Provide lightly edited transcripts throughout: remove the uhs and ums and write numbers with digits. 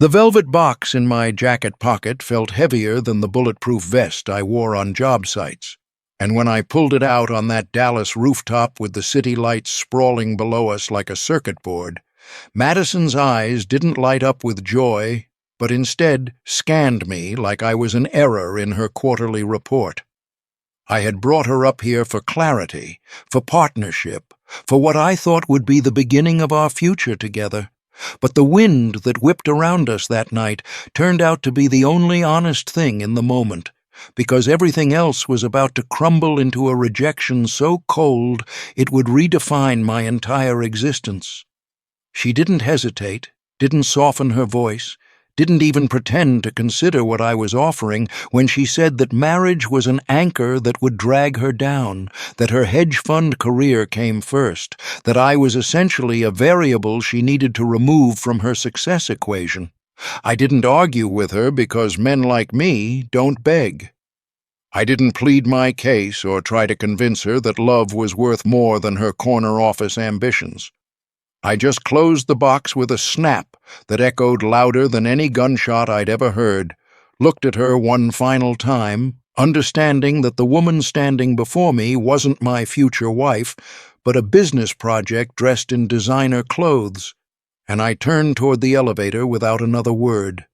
The velvet box in my jacket pocket felt heavier than the bulletproof vest I wore on job sites, and when I pulled it out on that Dallas rooftop with the city lights sprawling below us like a circuit board, Madison's eyes didn't light up with joy, but instead scanned me like I was an error in her quarterly report. I had brought her up here for clarity, for partnership, for what I thought would be the beginning of our future together. But the wind that whipped around us that night turned out to be the only honest thing in the moment, because everything else was about to crumble into a rejection so cold it would redefine my entire existence. She didn't hesitate, didn't soften her voice, didn't even pretend to consider what I was offering when she said that marriage was an anchor that would drag her down, that her hedge fund career came first, that I was essentially a variable she needed to remove from her success equation. I didn't argue with her because men like me don't beg. I didn't plead my case or try to convince her that love was worth more than her corner office ambitions. I just closed the box with a snap that echoed louder than any gunshot I'd ever heard, looked at her one final time, understanding that the woman standing before me wasn't my future wife, but a business project dressed in designer clothes, and I turned toward the elevator without another word.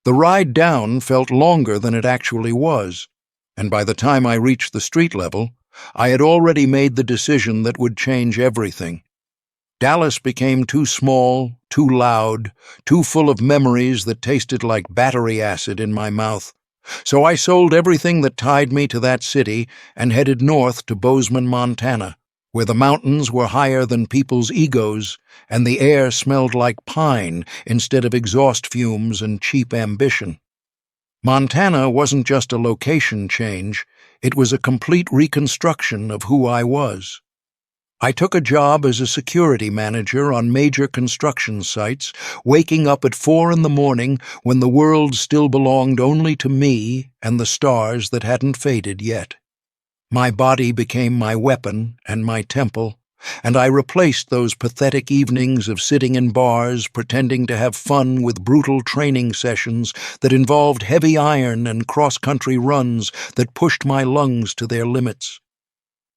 The ride down felt longer than it actually was, and by the time I reached the street level, I had already made the decision that would change everything. Dallas became too small, too loud, too full of memories that tasted like battery acid in my mouth. So I sold everything that tied me to that city and headed north to Bozeman, Montana, where the mountains were higher than people's egos and the air smelled like pine instead of exhaust fumes and cheap ambition. Montana wasn't just a location change, it was a complete reconstruction of who I was. I took a job as a security manager on major construction sites, waking up at 4 a.m. when the world still belonged only to me and the stars that hadn't faded yet. My body became my weapon and my temple, and I replaced those pathetic evenings of sitting in bars pretending to have fun with brutal training sessions that involved heavy iron and cross-country runs that pushed my lungs to their limits.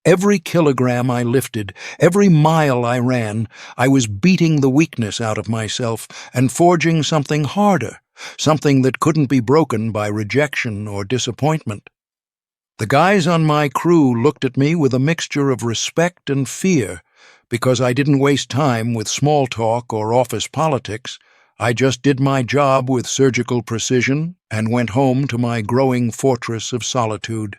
Every kilogram I lifted, every mile I ran, I was beating the weakness out of myself and forging something harder, something that couldn't be broken by rejection or disappointment. The guys on my crew looked at me with a mixture of respect and fear, because I didn't waste time with small talk or office politics. I just did my job with surgical precision and went home to my growing fortress of solitude.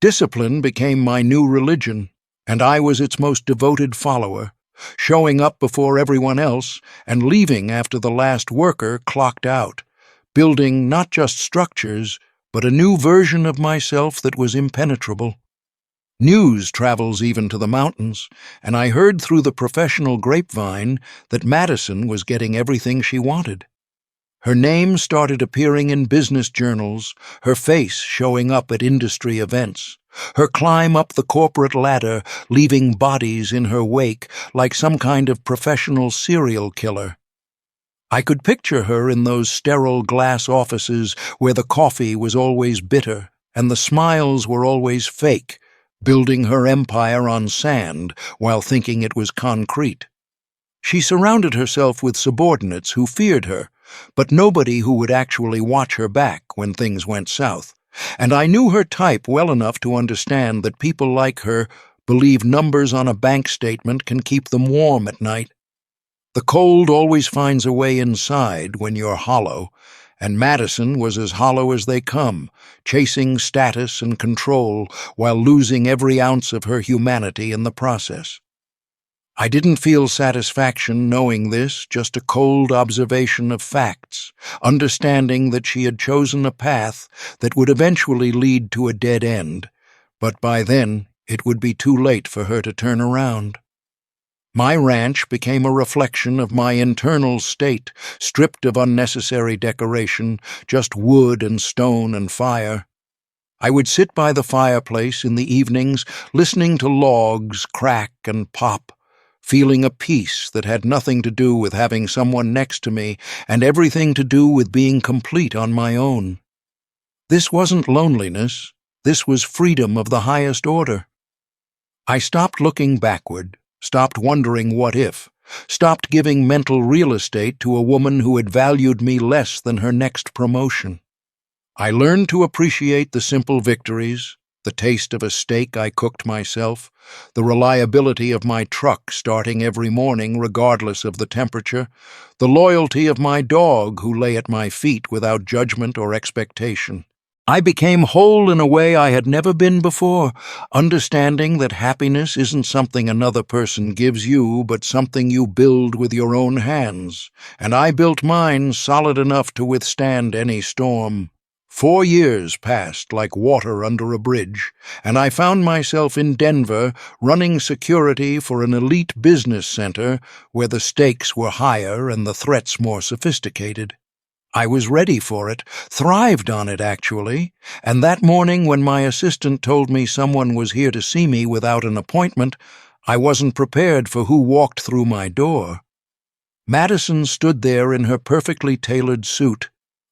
Discipline became my new religion, and I was its most devoted follower, showing up before everyone else and leaving after the last worker clocked out, building not just structures, but a new version of myself that was impenetrable. News travels even to the mountains, and I heard through the professional grapevine that Madison was getting everything she wanted. Her name started appearing in business journals, her face showing up at industry events, her climb up the corporate ladder, leaving bodies in her wake like some kind of professional serial killer. I could picture her in those sterile glass offices where the coffee was always bitter and the smiles were always fake, building her empire on sand while thinking it was concrete. She surrounded herself with subordinates who feared her, but nobody who would actually watch her back when things went south. And I knew her type well enough to understand that people like her believe numbers on a bank statement can keep them warm at night. The cold always finds a way inside when you're hollow, and Madison was as hollow as they come, chasing status and control while losing every ounce of her humanity in the process. I didn't feel satisfaction knowing this, just a cold observation of facts, understanding that she had chosen a path that would eventually lead to a dead end, but by then it would be too late for her to turn around. My ranch became a reflection of my internal state, stripped of unnecessary decoration, just wood and stone and fire. I would sit by the fireplace in the evenings, listening to logs crack and pop, feeling a peace that had nothing to do with having someone next to me and everything to do with being complete on my own. This wasn't loneliness, this was freedom of the highest order. I stopped looking backward, stopped wondering what if, stopped giving mental real estate to a woman who had valued me less than her next promotion. I learned to appreciate the simple victories, the taste of a steak I cooked myself, the reliability of my truck starting every morning regardless of the temperature, the loyalty of my dog who lay at my feet without judgment or expectation. I became whole in a way I had never been before, understanding that happiness isn't something another person gives you, but something you build with your own hands. And I built mine solid enough to withstand any storm. 4 years passed like water under a bridge, and I found myself in Denver running security for an elite business center where the stakes were higher and the threats more sophisticated. I was ready for it, thrived on it actually, and that morning when my assistant told me someone was here to see me without an appointment, I wasn't prepared for who walked through my door. Madison stood there in her perfectly tailored suit,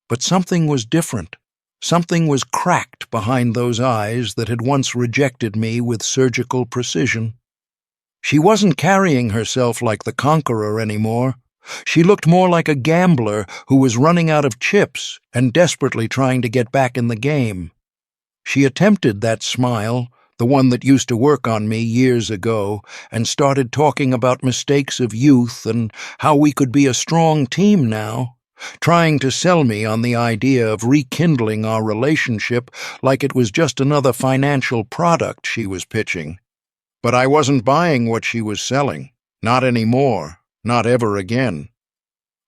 but something was different. Something was cracked behind those eyes that had once rejected me with surgical precision. She wasn't carrying herself like the conqueror anymore. She looked more like a gambler who was running out of chips and desperately trying to get back in the game. She attempted that smile, the one that used to work on me years ago, and started talking about mistakes of youth and how we could be a strong team now, trying to sell me on the idea of rekindling our relationship like it was just another financial product she was pitching. But I wasn't buying what she was selling, not anymore. Not ever again.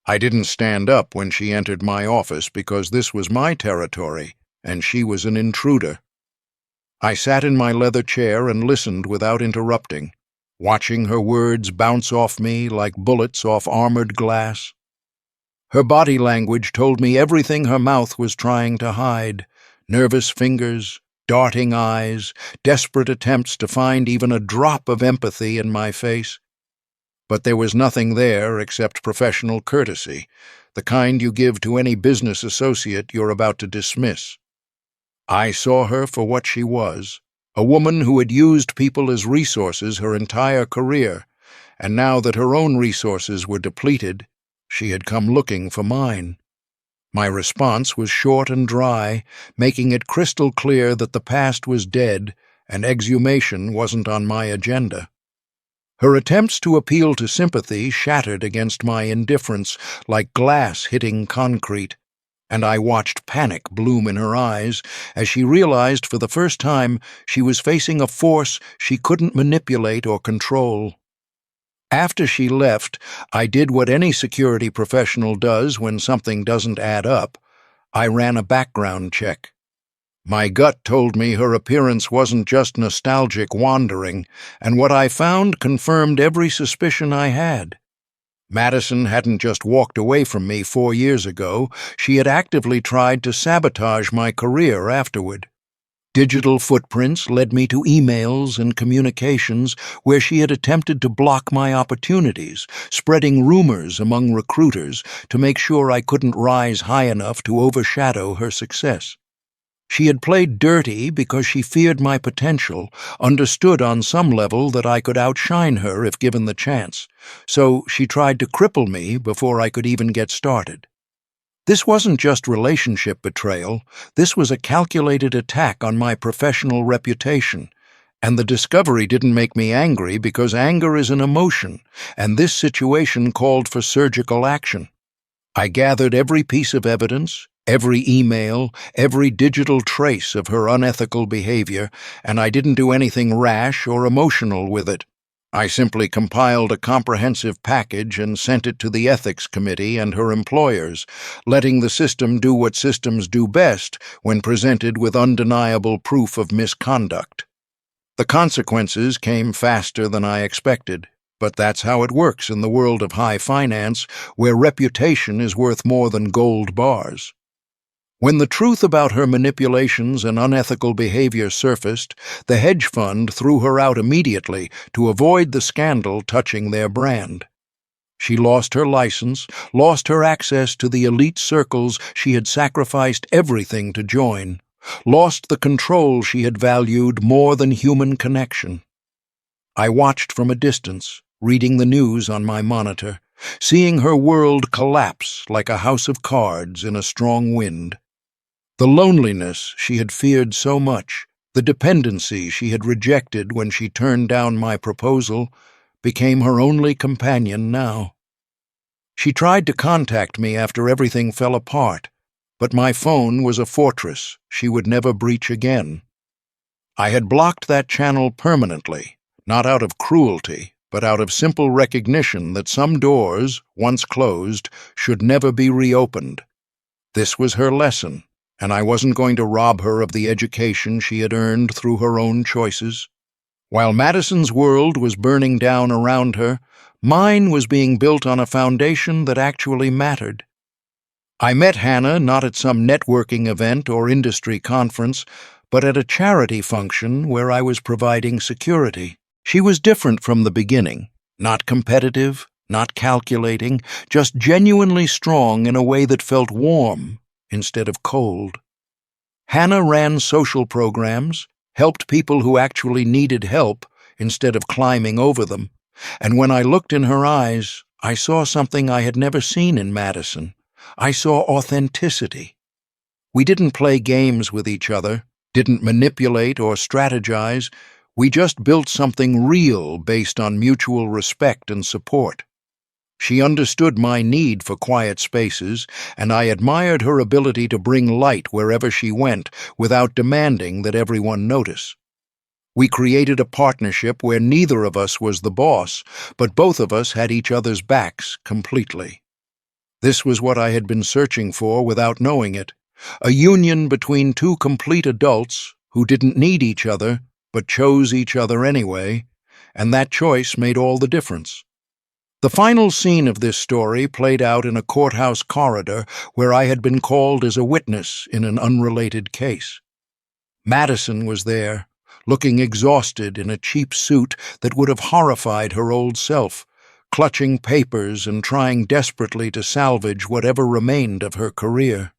I didn't stand up when she entered my office because this was my territory, and she was an intruder. I sat in my leather chair and listened without interrupting, watching her words bounce off me like bullets off armored glass. Her body language told me everything her mouth was trying to hide: nervous fingers, darting eyes, desperate attempts to find even a drop of empathy in my face. But there was nothing there except professional courtesy, the kind you give to any business associate you're about to dismiss. I saw her for what she was, a woman who had used people as resources her entire career, and now that her own resources were depleted, she had come looking for mine. My response was short and dry, making it crystal clear that the past was dead and exhumation wasn't on my agenda. Her attempts to appeal to sympathy shattered against my indifference like glass hitting concrete, and I watched panic bloom in her eyes as she realized for the first time she was facing a force she couldn't manipulate or control. After she left, I did what any security professional does when something doesn't add up. I ran a background check. My gut told me her appearance wasn't just nostalgic wandering, and what I found confirmed every suspicion I had. Madison hadn't just walked away from me 4 years ago, she had actively tried to sabotage my career afterward. Digital footprints led me to emails and communications where she had attempted to block my opportunities, spreading rumors among recruiters to make sure I couldn't rise high enough to overshadow her success. She had played dirty because she feared my potential, understood on some level that I could outshine her if given the chance, so she tried to cripple me before I could even get started. This wasn't just relationship betrayal, this was a calculated attack on my professional reputation, and the discovery didn't make me angry because anger is an emotion, and this situation called for surgical action. I gathered every piece of evidence, every email, every digital trace of her unethical behavior, and I didn't do anything rash or emotional with it. I simply compiled a comprehensive package and sent it to the ethics committee and her employers, letting the system do what systems do best when presented with undeniable proof of misconduct. The consequences came faster than I expected. But that's how it works in the world of high finance, where reputation is worth more than gold bars. When the truth about her manipulations and unethical behavior surfaced, the hedge fund threw her out immediately to avoid the scandal touching their brand. She lost her license, lost her access to the elite circles she had sacrificed everything to join, lost the control she had valued more than human connection. I watched from a distance, reading the news on my monitor, seeing her world collapse like a house of cards in a strong wind. The loneliness she had feared so much, the dependency she had rejected when she turned down my proposal, became her only companion now. She tried to contact me after everything fell apart, but my phone was a fortress she would never breach again. I had blocked that channel permanently, not out of cruelty, but out of simple recognition that some doors, once closed, should never be reopened. This was her lesson, and I wasn't going to rob her of the education she had earned through her own choices. While Madison's world was burning down around her, mine was being built on a foundation that actually mattered. I met Hannah not at some networking event or industry conference, but at a charity function where I was providing security. She was different from the beginning, not competitive, not calculating, just genuinely strong in a way that felt warm instead of cold. Hannah ran social programs, helped people who actually needed help instead of climbing over them, and when I looked in her eyes, I saw something I had never seen in Madison. I saw authenticity. We didn't play games with each other, didn't manipulate or strategize. We just built something real based on mutual respect and support. She understood my need for quiet spaces, and I admired her ability to bring light wherever she went without demanding that everyone notice. We created a partnership where neither of us was the boss, but both of us had each other's backs completely. This was what I had been searching for without knowing it, a union between two complete adults who didn't need each other but chose each other anyway, and that choice made all the difference. The final scene of this story played out in a courthouse corridor where I had been called as a witness in an unrelated case. Madison was there, looking exhausted in a cheap suit that would have horrified her old self, clutching papers and trying desperately to salvage whatever remained of her career.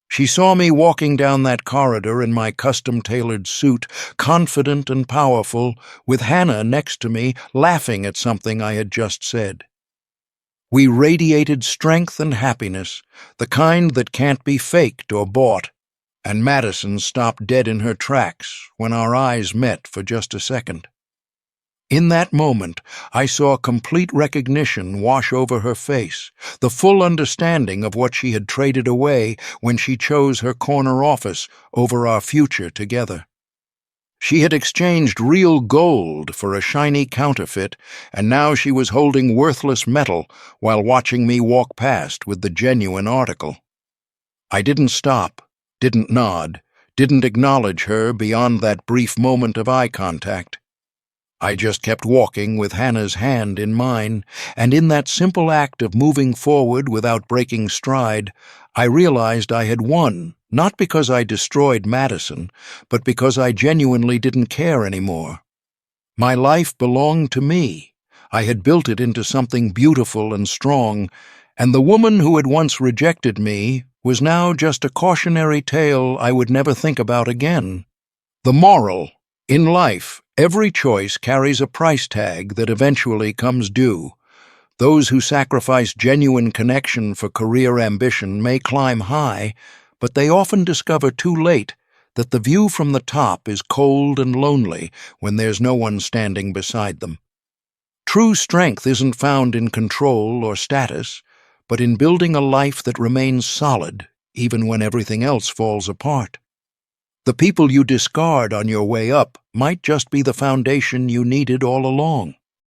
She saw me walking down that corridor in my custom-tailored suit, confident and powerful, with Hannah next to me, laughing at something I had just said. We radiated strength and happiness, the kind that can't be faked or bought, and Madison stopped dead in her tracks when our eyes met for just a second. In that moment, I saw complete recognition wash over her face, the full understanding of what she had traded away when she chose her corner office over our future together. She had exchanged real gold for a shiny counterfeit, and now she was holding worthless metal while watching me walk past with the genuine article. I didn't stop, didn't nod, didn't acknowledge her beyond that brief moment of eye contact. I just kept walking with Hannah's hand in mine, and in that simple act of moving forward without breaking stride, I realized I had won, not because I destroyed Madison, but because I genuinely didn't care anymore. My life belonged to me. I had built it into something beautiful and strong, and the woman who had once rejected me was now just a cautionary tale I would never think about again. The moral: in life, every choice carries a price tag that eventually comes due. Those who sacrifice genuine connection for career ambition may climb high, but they often discover too late that the view from the top is cold and lonely when there's no one standing beside them. True strength isn't found in control or status, but in building a life that remains solid even when everything else falls apart. The people you discard on your way up might just be the foundation you needed all along.